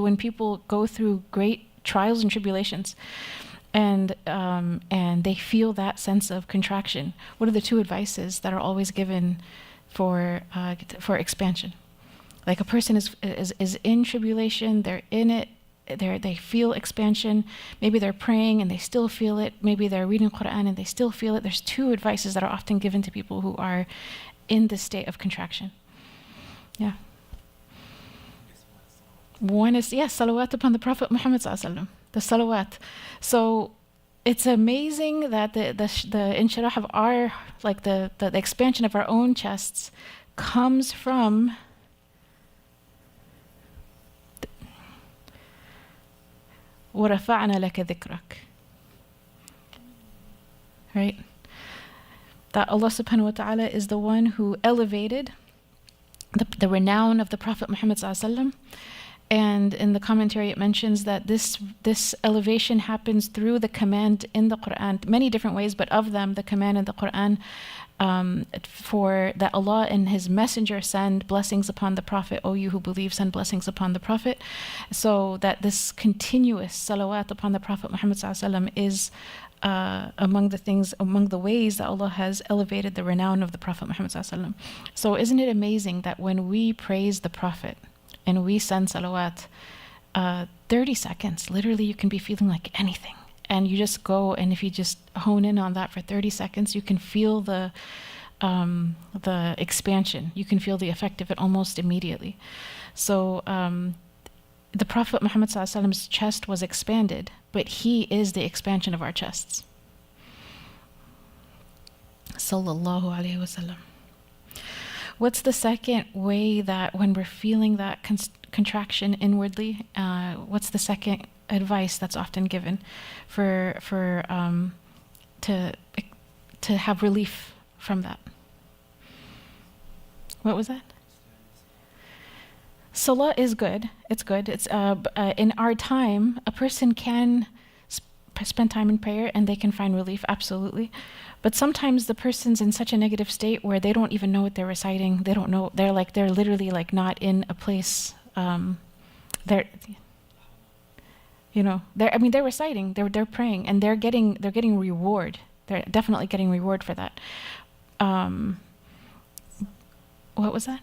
When people go through great trials and tribulations, and they feel that sense of contraction, what are the two advices that are always given for expansion? Like a person is in tribulation, they're in it, they feel expansion. Maybe they're praying and they still feel it. Maybe they're reading Quran and they still feel it. There's two advices that are often given to people who are in this state of contraction. Yeah. One is, yes, salawat upon the Prophet Muhammad sallallahu alaihi wasallam. The salawat. So it's amazing that the inshirah of our, like the expansion of our own chests comes from وَرَفَعْنَا لَكَ ذِكْرَكَ. Right? That Allah subhanahu wa ta'ala is the one who elevated the renown of the Prophet Muhammad sallallahu alaihi wasallam. And in the commentary it mentions that this elevation happens through the command in the Quran, many different ways, but of them, the command in the Quran, for that Allah and His Messenger send blessings upon the Prophet. O you who believe, send blessings upon the Prophet. So that this continuous salawat upon the Prophet Muhammad ﷺ is among the ways that Allah has elevated the renown of the Prophet Muhammad ﷺ. So isn't it amazing that when we praise the Prophet and we send salawat, 30 seconds, literally you can be feeling like anything. And you just go, and if you just hone in on that for 30 seconds, you can feel the expansion. You can feel the effect of it almost immediately. So the Prophet Muhammad ﷺ's chest was expanded, but he is the expansion of our chests. Sallallahu Alaihi Wasallam. What's the second way that when we're feeling that contraction inwardly, what's the second advice that's often given to have relief from that? What was that? Salah is good. It's good. It's in our time, a person can spend time in prayer and they can find relief, absolutely. But sometimes the person's in such a negative state where they don't even know what they're reciting. They don't know. They're literally like not in a place. They're reciting. They're praying, and they're getting reward. They're definitely getting reward for that. What was that?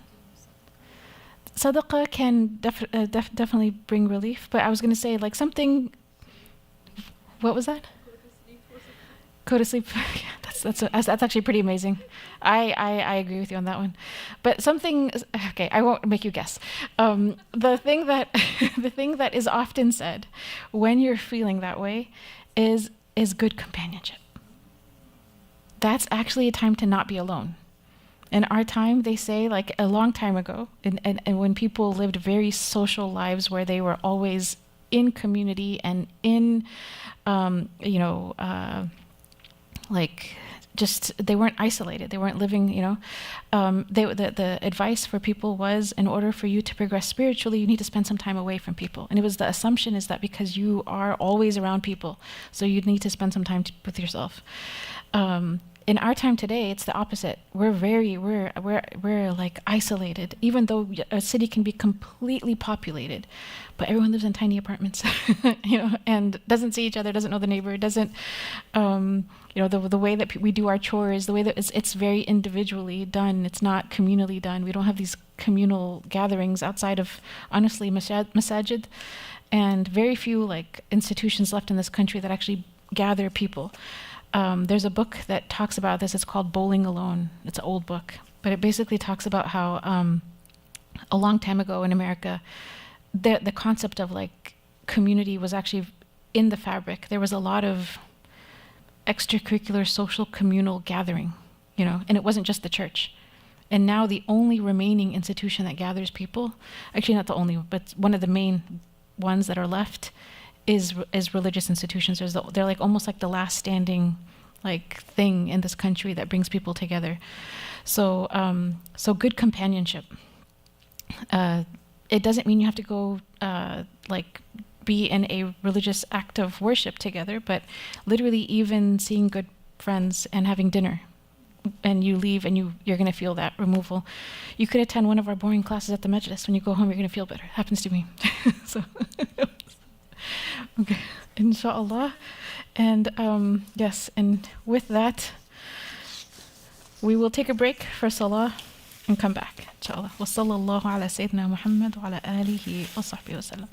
Sadaqah can definitely bring relief, but I was going to say like something. What was that? Go to sleep. That's actually pretty amazing. I agree with you on that one. But something. Okay, I won't make you guess. The thing that is often said when you're feeling that way is good companionship. That's actually a time to not be alone. In our time, they say, like a long time ago, and when people lived very social lives where they were always in community and in, like just they weren't isolated. They weren't living, the advice for people was, in order for you to progress spiritually, you need to spend some time away from people. And it was the assumption is that because you are always around people, so you need to spend some time with yourself. In our time today, it's the opposite. We're like isolated, even though a city can be completely populated, but everyone lives in tiny apartments, and doesn't see each other, doesn't know the neighbor, doesn't, the way that we do our chores, the way that it's very individually done. It's not communally done. We don't have these communal gatherings outside of, honestly, masajid, and very few like institutions left in this country that actually gather people. There's a book that talks about this. It's called Bowling Alone. It's an old book, but it basically talks about how a long time ago in America, the concept of like community was actually in the fabric. There was a lot of extracurricular social communal gathering, and it wasn't just the church. And now the only remaining institution that gathers people, actually not the only, but one of the main ones that are left, is religious institutions. They're like almost like the last standing like thing in this country that brings people together. So good companionship. It doesn't mean you have to go like be in a religious act of worship together, but literally even seeing good friends and having dinner and you leave and you're going to feel that removal. You could attend one of our boring classes at the Majlis. When you go home, you're going to feel better. It happens to me. So, okay, inshallah. And yes, and with that, we will take a break for salah and come back, inshallah. Wa sallallahu ala Sayyidina Muhammad wa ala alihi wa sahbihi wa sallam.